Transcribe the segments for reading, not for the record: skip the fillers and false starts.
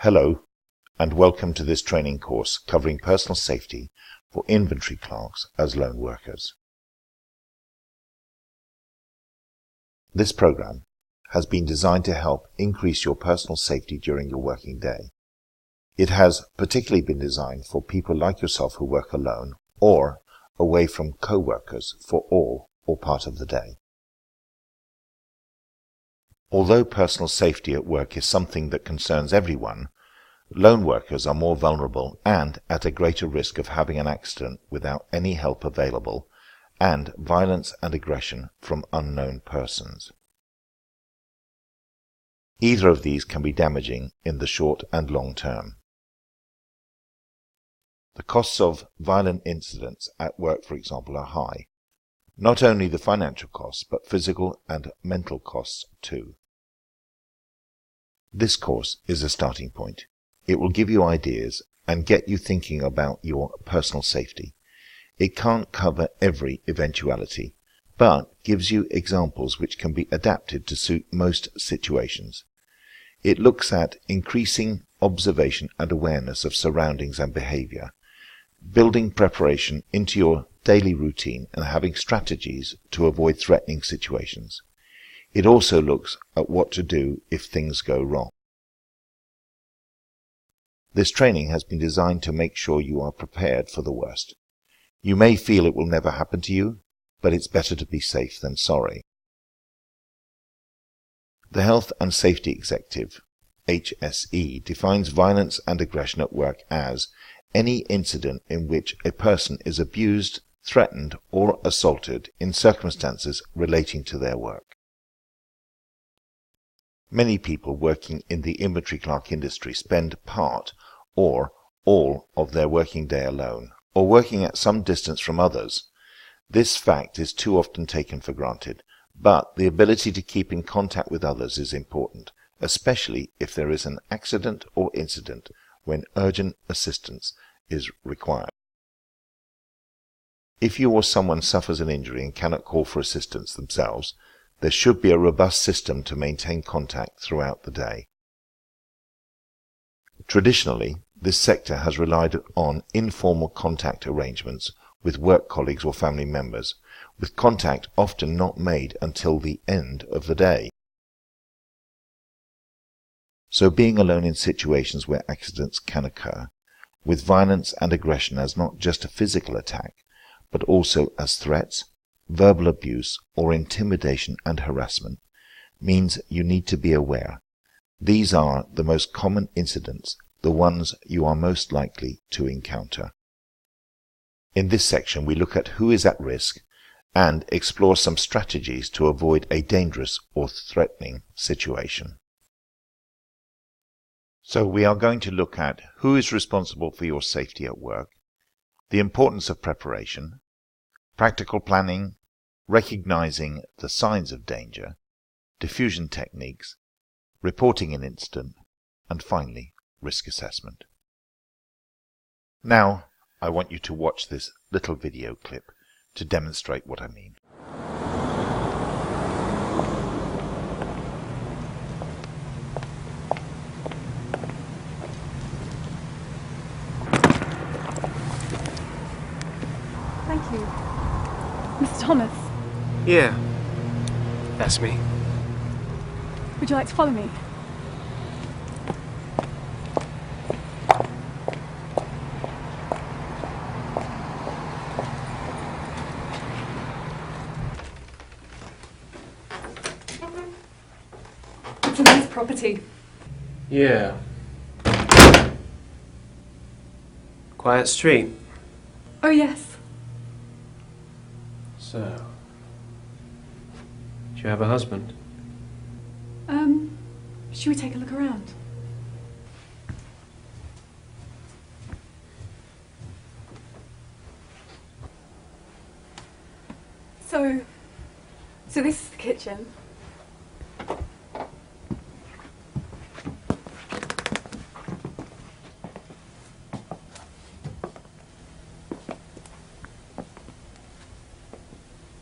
Hello, and welcome to this training course covering personal safety for inventory clerks as lone workers. This program has been designed to help increase your personal safety during your working day. It has particularly been designed for people like yourself who work alone or away from co-workers for all or part of the day. Although personal safety at work is something that concerns everyone, lone workers are more vulnerable and at a greater risk of having an accident without any help available, and violence and aggression from unknown persons. Either of these can be damaging in the short and long term. The costs of violent incidents at work, for example, are high. Not only the financial costs, but physical and mental costs too. This course is a starting point. It will give you ideas and get you thinking about your personal safety. It can't cover every eventuality, but gives you examples which can be adapted to suit most situations. It looks at increasing observation and awareness of surroundings and behavior, building preparation into your daily routine and having strategies to avoid threatening situations. It also looks at what to do if things go wrong. This training has been designed to make sure you are prepared for the worst. You may feel it will never happen to you, but it's better to be safe than sorry. The Health and Safety Executive, HSE, defines violence and aggression at work as any incident in which a person is abused, threatened, or assaulted in circumstances relating to their work. Many people working in the inventory clerk industry spend part or all of their working day alone, or working at some distance from others. This fact is too often taken for granted, but the ability to keep in contact with others is important, especially if there is an accident or incident when urgent assistance is required. If you or someone suffers an injury and cannot call for assistance themselves, there should be a robust system to maintain contact throughout the day. Traditionally, this sector has relied on informal contact arrangements with work colleagues or family members, with contact often not made until the end of the day. So being alone in situations where accidents can occur, with violence and aggression as not just a physical attack, but also as threats, verbal abuse, or intimidation and harassment, means you need to be aware. These are the most common incidents, the ones you are most likely to encounter. In this section, we look at who is at risk and explore some strategies to avoid a dangerous or threatening situation. So we are going to look at who is responsible for your safety at work, the importance of preparation, practical planning, recognizing the signs of danger, diffusion techniques, reporting an incident, and finally, risk assessment. Now, I want you to watch this little video clip to demonstrate what I mean. Thank you. Mr. Thomas. Yeah, that's me. Would you like to follow me? It's a nice property. Yeah. Quiet street. Oh, yes. So, do you have a husband? Should we take a look around? So this is the kitchen.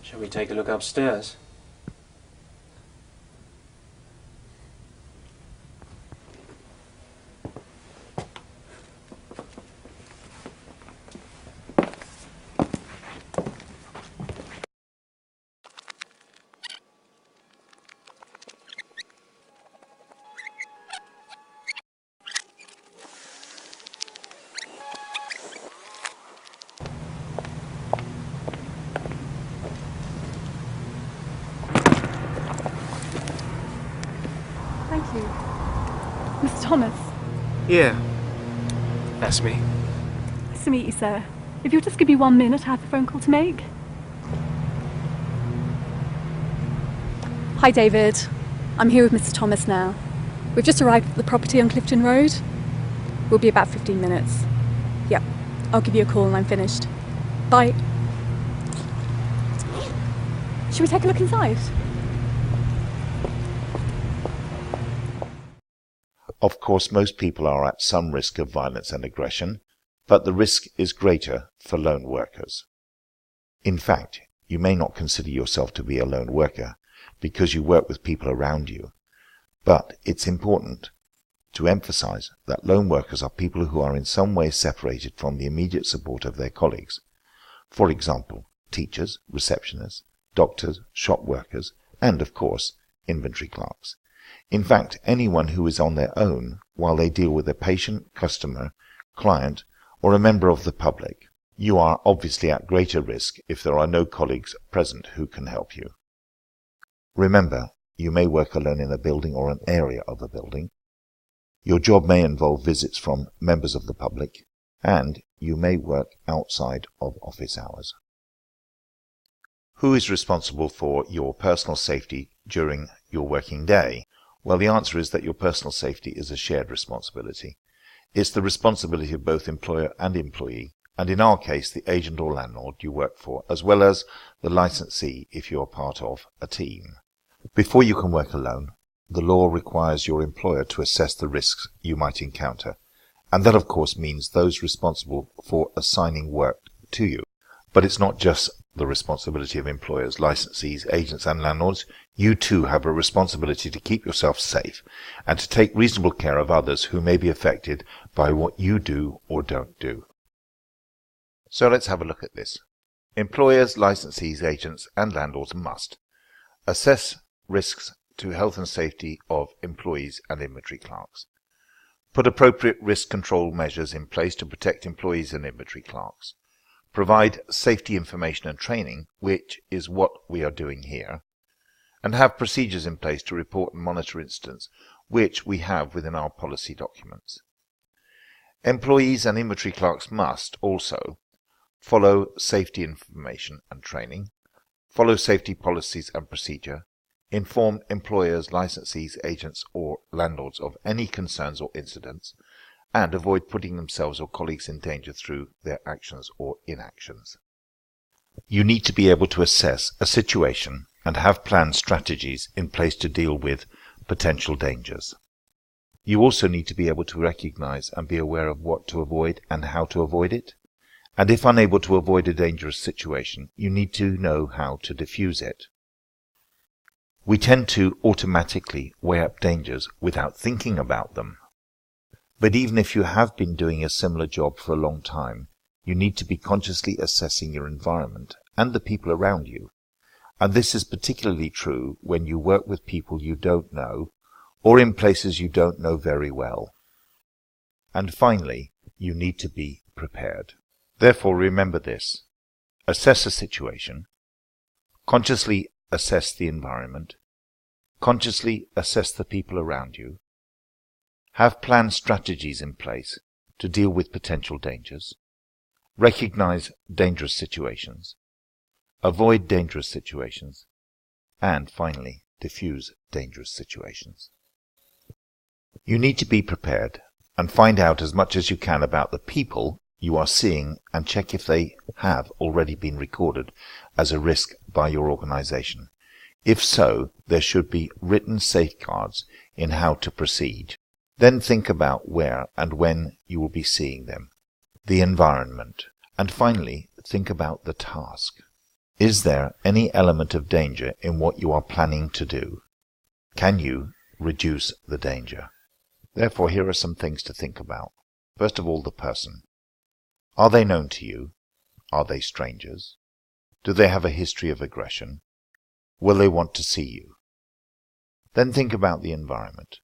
Shall we take a look upstairs? you. Mr. Thomas. Yeah. That's me. Nice to meet you, sir. If you'll just give me 1 minute, I have a phone call to make. Hi, David. I'm here with Mr. Thomas now. We've just arrived at the property on Clifton Road. We'll be about 15 minutes. Yep. I'll give you a call when I'm finished. Bye. Should we take a look inside? Of course, most people are at some risk of violence and aggression, but the risk is greater for lone workers. In fact, you may not consider yourself to be a lone worker because you work with people around you, but it's important to emphasize that lone workers are people who are in some way separated from the immediate support of their colleagues. For example, teachers, receptionists, doctors, shop workers, and of course, inventory clerks. In fact, anyone who is on their own while they deal with a patient, customer, client, or a member of the public. You are obviously at greater risk if there are no colleagues present who can help you. Remember, you may work alone in a building or an area of a building. Your job may involve visits from members of the public, and you may work outside of office hours. Who is responsible for your personal safety during your working day? Well, the answer is that your personal safety is a shared responsibility. It's the responsibility of both employer and employee, and in our case, the agent or landlord you work for, as well as the licensee if you are part of a team. Before you can work alone, the law requires your employer to assess the risks you might encounter, and that of course means those responsible for assigning work to you. But it's not just the responsibility of employers, licensees, agents and landlords. You too have a responsibility to keep yourself safe and to take reasonable care of others who may be affected by what you do or don't do. So let's have a look at this. Employers, licensees, agents and landlords must assess risks to health and safety of employees and inventory clerks. Put appropriate risk control measures in place to protect employees and inventory clerks. Provide safety information and training, which is what we are doing here, and have procedures in place to report and monitor incidents, which we have within our policy documents. Employees and inventory clerks must also follow safety information and training, follow safety policies and procedure, inform employers, licensees, agents or landlords of any concerns or incidents, and avoid putting themselves or colleagues in danger through their actions or inactions. You need to be able to assess a situation and have planned strategies in place to deal with potential dangers. You also need to be able to recognize and be aware of what to avoid and how to avoid it. And if unable to avoid a dangerous situation, you need to know how to diffuse it. We tend to automatically weigh up dangers without thinking about them. But even if you have been doing a similar job for a long time, you need to be consciously assessing your environment and the people around you. And this is particularly true when you work with people you don't know or in places you don't know very well. And finally, you need to be prepared. Therefore, remember this. Assess a situation. Consciously assess the environment. Consciously assess the people around you. Have planned strategies in place to deal with potential dangers. Recognize dangerous situations. Avoid dangerous situations. And finally, diffuse dangerous situations. You need to be prepared and find out as much as you can about the people you are seeing and check if they have already been recorded as a risk by your organization. If so, there should be written safeguards in how to proceed. Then think about where and when you will be seeing them, the environment, and finally think about the task. Is there any element of danger in what you are planning to do? Can you reduce the danger? Therefore, here are some things to think about. First of all, the person. Are they known to you? Are they strangers? Do they have a history of aggression? Will they want to see you? Then think about the environment.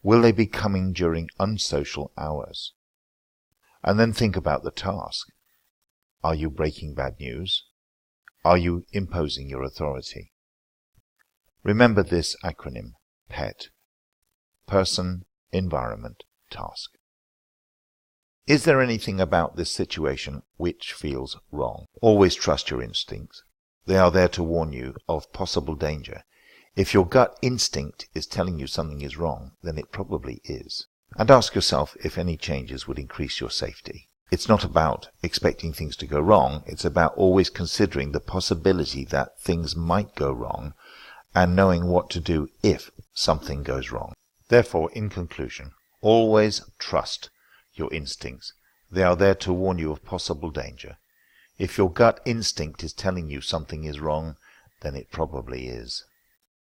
Will they be coming during unsocial hours? And then think about the task. Are you breaking bad news? Are you imposing your authority? Remember this acronym, PET. person, environment, task. Is there anything about this situation which feels wrong? Always trust your instincts. They are there to warn you of possible danger. If your gut instinct is telling you something is wrong, then it probably is. And ask yourself if any changes would increase your safety. It's not about expecting things to go wrong, it's about always considering the possibility that things might go wrong and knowing what to do if something goes wrong. Therefore, in conclusion, always trust your instincts. They are there to warn you of possible danger. If your gut instinct is telling you something is wrong, then it probably is.